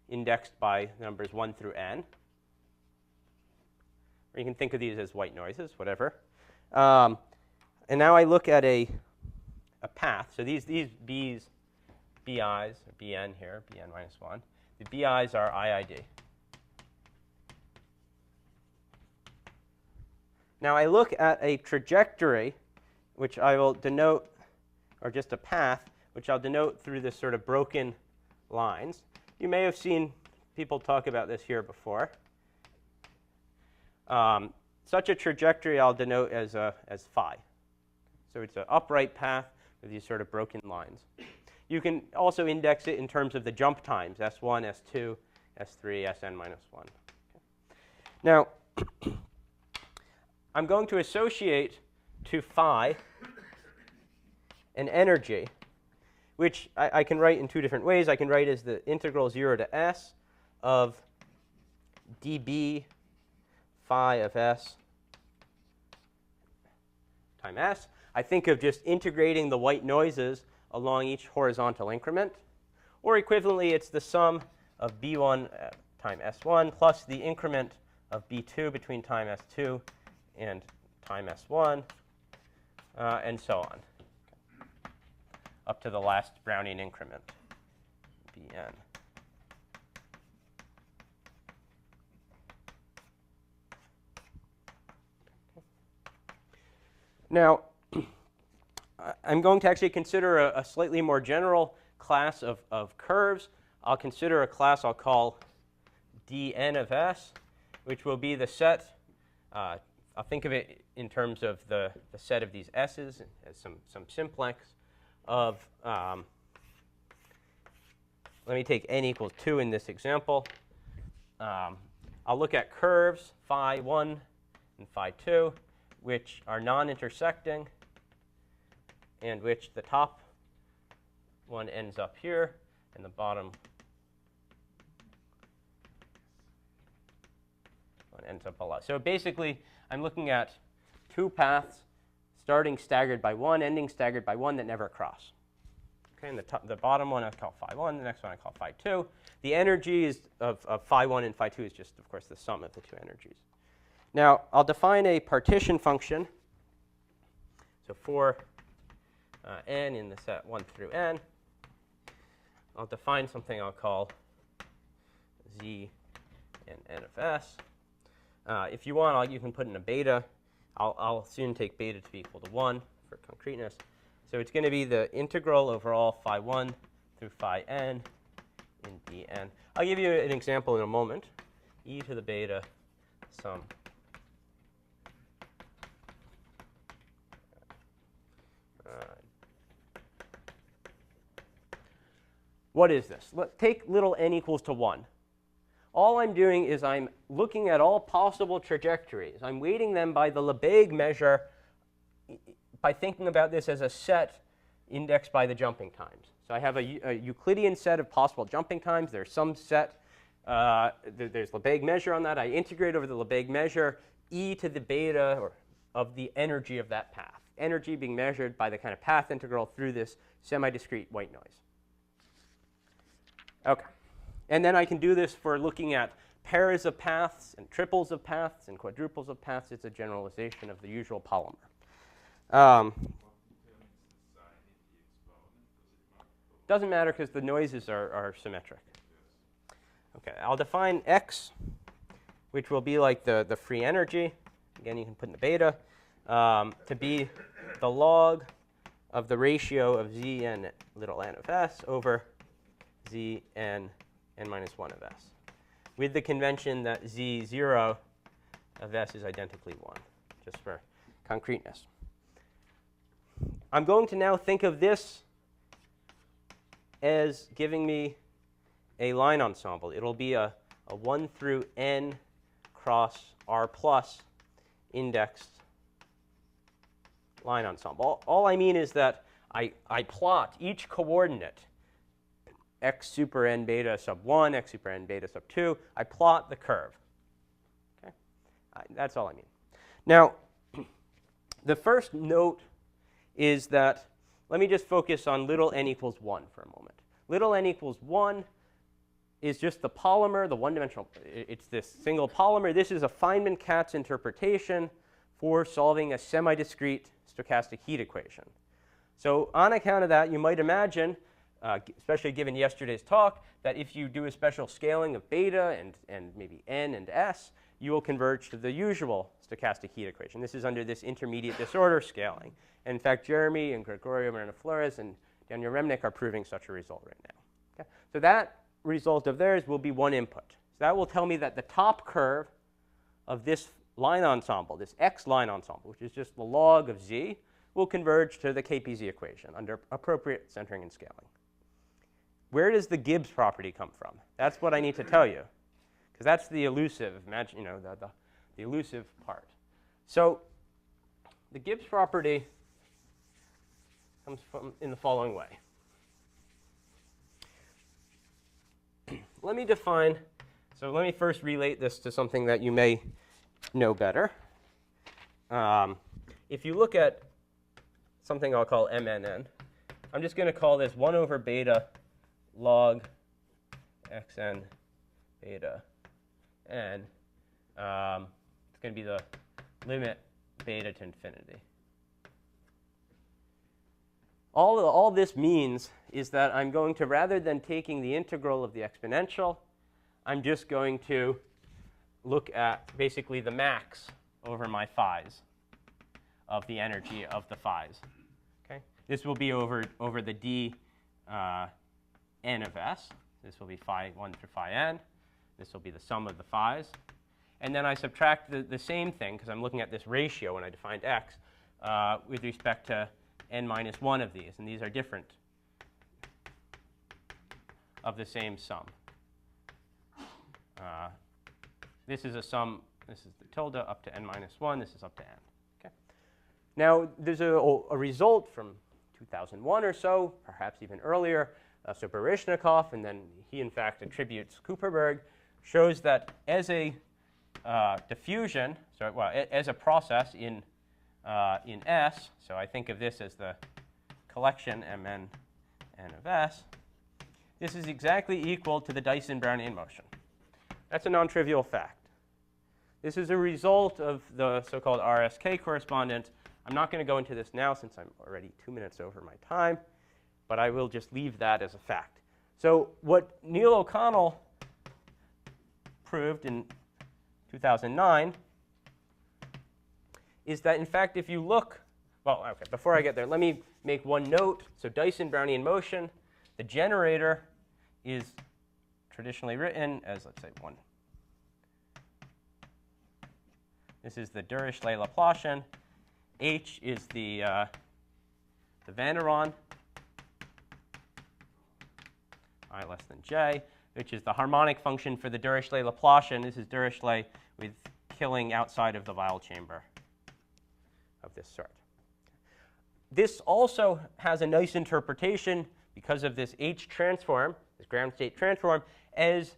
indexed by numbers 1 through n. Or you can think of these as white noises, whatever. And now I look at a path. So these B's, BI's, or Bn here, Bn minus 1. The BI's are IID. Now I look at a trajectory, which I will denote, or just a path, which I'll denote through this sort of broken lines. You may have seen people talk about this here before. Such a trajectory I'll denote as phi. So it's an upright path with these sort of broken lines. You can also index it in terms of the jump times, S1, S2, S3, Sn minus 1. Now, I'm going to associate to phi an energy, which I can write in two different ways. I can write as the integral 0 to s of dB phi of s times s. I think of just integrating the white noises along each horizontal increment. Or equivalently, it's the sum of b1 times s1 plus the increment of b2 between time s2 and time s1, and so on, up to the last Brownian increment, bn. Now, I'm going to actually consider a slightly more general class of curves. I'll consider a class I'll call dn of s, which will be the set. I'll think of it in terms of the set of these s's as some simplex of, let me take n equals 2 in this example. I'll look at curves phi 1 and phi 2, which are non-intersecting, and which the top one ends up here, and the bottom one ends up below. So basically, I'm looking at two paths starting staggered by 1, ending staggered by 1 that never cross. Okay, and the bottom one I call phi 1, the next one I call phi 2. The energies of phi 1 and phi 2 is just, of course, the sum of the two energies. Now, I'll define a partition function. So for n in the set 1 through n, I'll define something I'll call z and n of s. If you want, you can put in a beta. I'll soon take beta to be equal to 1 for concreteness. So it's going to be the integral over all phi 1 through phi n in dn. I'll give you an example in a moment. E to the beta sum. What is this? Take little n equals to 1. All I'm doing is I'm looking at all possible trajectories. I'm weighting them by the Lebesgue measure by thinking about this as a set indexed by the jumping times. So I have a Euclidean set of possible jumping times. There's some set. There's Lebesgue measure on that. I integrate over the Lebesgue measure. E to the beta, or of the energy of that path. Energy being measured by the kind of path integral through this semi-discrete white noise. Okay. And then I can do this for looking at pairs of paths and triples of paths and quadruples of paths. It's a generalization of the usual polymer. Doesn't matter because the noises are symmetric. Okay, I'll define x, which will be like the free energy. Again, you can put in the beta, to be the log of the ratio of Zn little n of s over Zn n minus 1 of s, with the convention that Z0 of s is identically 1, just for concreteness. I'm going to now think of this as giving me a line ensemble. It'll be a 1 through n cross r plus indexed line ensemble. All I mean is that I plot each coordinate, x super n beta sub 1, x super n beta sub 2. I plot the curve. Okay? That's all I mean. Now, the first note is that, let me just focus on little n equals 1 for a moment. Little n equals 1 is just the polymer, the one-dimensional. It's this single polymer. This is a Feynman-Katz interpretation for solving a semi-discrete stochastic heat equation. So on account of that, you might imagine, especially given yesterday's talk, that if you do a special scaling of beta and maybe n and s, you will converge to the usual stochastic heat equation. This is under this intermediate disorder scaling. And in fact, Jeremy and Gregorio Moreno Flores and Daniel Remnick are proving such a result right now. Okay? So that result of theirs will be one input. So that will tell me that the top curve of this line ensemble, this x line ensemble, which is just the log of z, will converge to the Kpz equation under appropriate centering and scaling. Where does the Gibbs property come from? That's what I need to tell you, because that's the elusive, imagine, you know, the elusive part. So the Gibbs property comes from in the following way. Let me define, so let me first relate this to something that you may know better. If you look at something I'll call MNN, I'm just going to call this 1 over beta log xn beta n. It's going to be the limit beta to infinity. All this means is that I'm going to, rather than taking the integral of the exponential, I'm just going to look at basically the max over my phis of the energy of the phis. Okay? This will be over the d n of s. This will be phi 1 through phi n. This will be the sum of the phis. And then I subtract the same thing, because I'm looking at this ratio when I defined x, with respect to n minus 1 of these. And these are different of the same sum. This is a sum. This is the tilde up to n minus 1. This is up to n. Okay? Now, there's a result from 2001 or so, perhaps even earlier, so Baryshnikov, and then he, in fact, attributes Kuperberg, shows that as a diffusion, so well, as a process in S, so I think of this as the collection Mn n of S, this is exactly equal to the Dyson-Brownian motion. That's a non-trivial fact. This is a result of the so-called RSK correspondence. I'm not going to go into this now since I'm already 2 minutes over my time, but I will just leave that as a fact. So what Neil O'Connell proved in 2009 is that, in fact, if you look, well, okay, before I get there, let me make one note. So Dyson-Brownian motion, the generator is traditionally written as, let's say, 1. This is the Dirichlet-Laplacian. H is the van der Rohe, I less than j, which is the harmonic function for the Dirichlet-Laplacian. This is Dirichlet with killing outside of the Weil chamber of this sort. This also has a nice interpretation because of this H transform, this ground state transform, as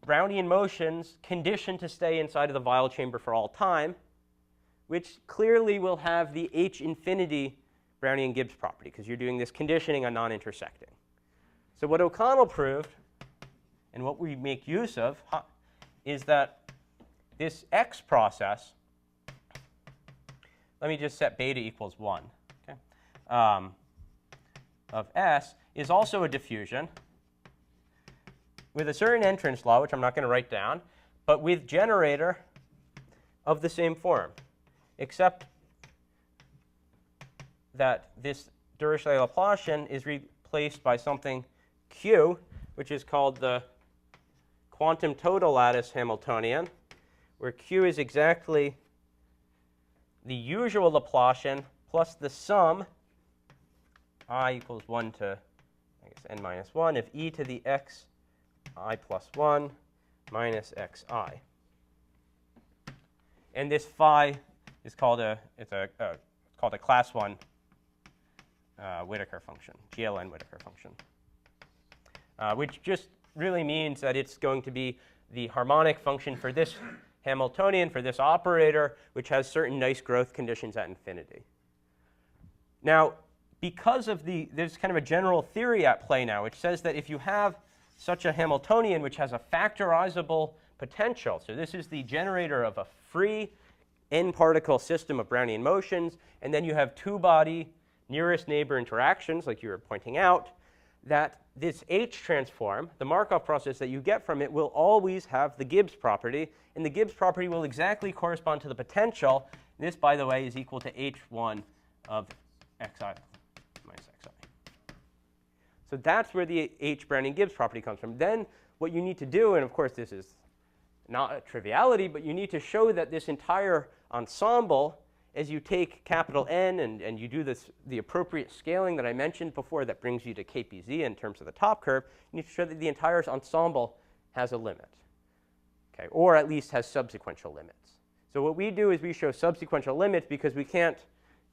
Brownian motions conditioned to stay inside of the Weil chamber for all time, which clearly will have the H infinity Brownian Gibbs property, because you're doing this conditioning on non-intersecting. So what O'Connell proved, and what we make use of, is that this X process, let me just set beta equals 1, okay, of S, is also a diffusion with a certain entrance law, which I'm not going to write down, but with generator of the same form, except that this Dirichlet-Laplacian is replaced by something Q, which is called the quantum total lattice Hamiltonian, where Q is exactly the usual Laplacian plus the sum I equals 1 to, I guess, n minus 1 of e to the x I plus 1 minus xi. And this phi is called it's called a class 1 Whittaker function, GLN Whittaker function, which just really means that it's going to be the harmonic function for this Hamiltonian, for this operator, which has certain nice growth conditions at infinity. Now, because of there's kind of a general theory at play now, which says that if you have such a Hamiltonian which has a factorizable potential, so this is the generator of a free n-particle system of Brownian motions, and then you have two-body nearest neighbor interactions, like you were pointing out, that this H transform, the Markov process that you get from it, will always have the Gibbs property, and the Gibbs property will exactly correspond to the potential. This, by the way, is equal to H1 of xi minus xi. So that's where the H-Brownian Gibbs property comes from. Then what you need to do, and of course this is not a triviality, but you need to show that this entire ensemble, as you take capital N and you do the appropriate scaling that I mentioned before that brings you to KPZ in terms of the top curve, you need to show that the entire ensemble has a limit, okay, or at least has subsequential limits. So what we do is we show subsequential limits because we can't,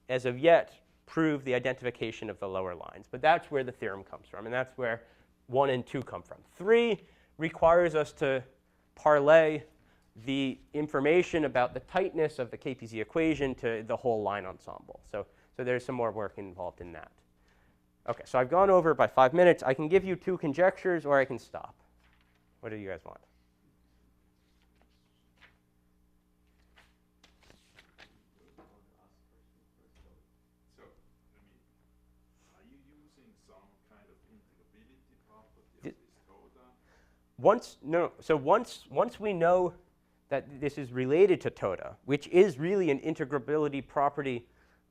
as of yet, prove the identification of the lower lines. But that's where the theorem comes from, and that's where 1 and 2 come from. 3 requires us to parlay the information about the tightness of the Kpz equation to the whole line ensemble. So there's some more work involved in that. OK, so I've gone over by 5 minutes. I can give you 2 conjectures, or I can stop. What do you guys want? So, are you using some kind of integrability property of this toda? Once we know that this is related to toda, which is really an integrability property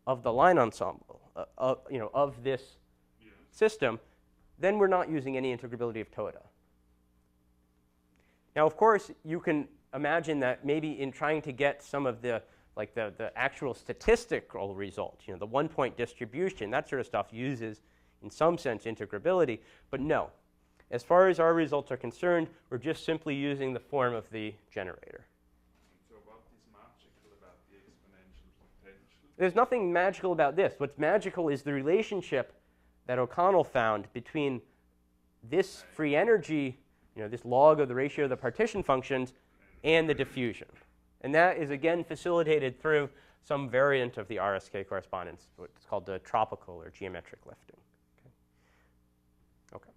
of the line ensemble, of this system, then we're not using any integrability of toda. Now, of course, you can imagine that maybe in trying to get some of the actual statistical results, the one-point distribution, that sort of stuff uses, in some sense, integrability. But no, as far as our results are concerned, we're just simply using the form of the generator. So what is magical about the exponential potential? There's nothing magical about this. What's magical is the relationship that O'Connell found between this free energy, this log of the ratio of the partition functions, and the diffusion. And that is, again, facilitated through some variant of the RSK correspondence, what's called the tropical or geometric lifting. Okay.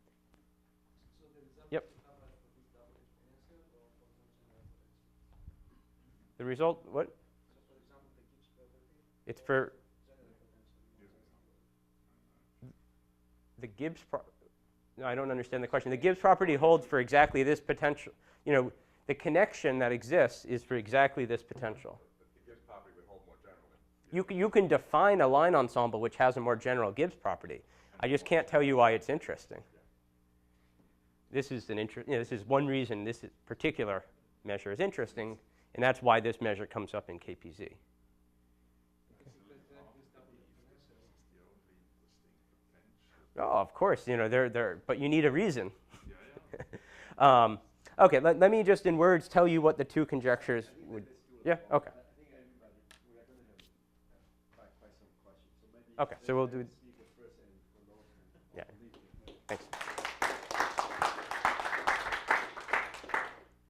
So the result Yep. is covered for this double exponential or for no general potential? The result, what? So for example, the Gibbs property. It's for General potential. the Gibbs property. No, I don't understand the question. The Gibbs property holds for exactly this potential. The connection that exists is for exactly this potential. The Gibbs property would hold more generally. You can define a line ensemble which has a more general Gibbs property. I just can't tell you why it's interesting. This is this is one reason this particular measure is interesting, and that's why this measure comes up in KPZ. Oh, of course, but you need a reason. Okay, let me just in words tell you what the 2 conjectures would. Yeah. Okay. I think everybody, we are going to have quite some questions. So maybe Okay, so we'll do.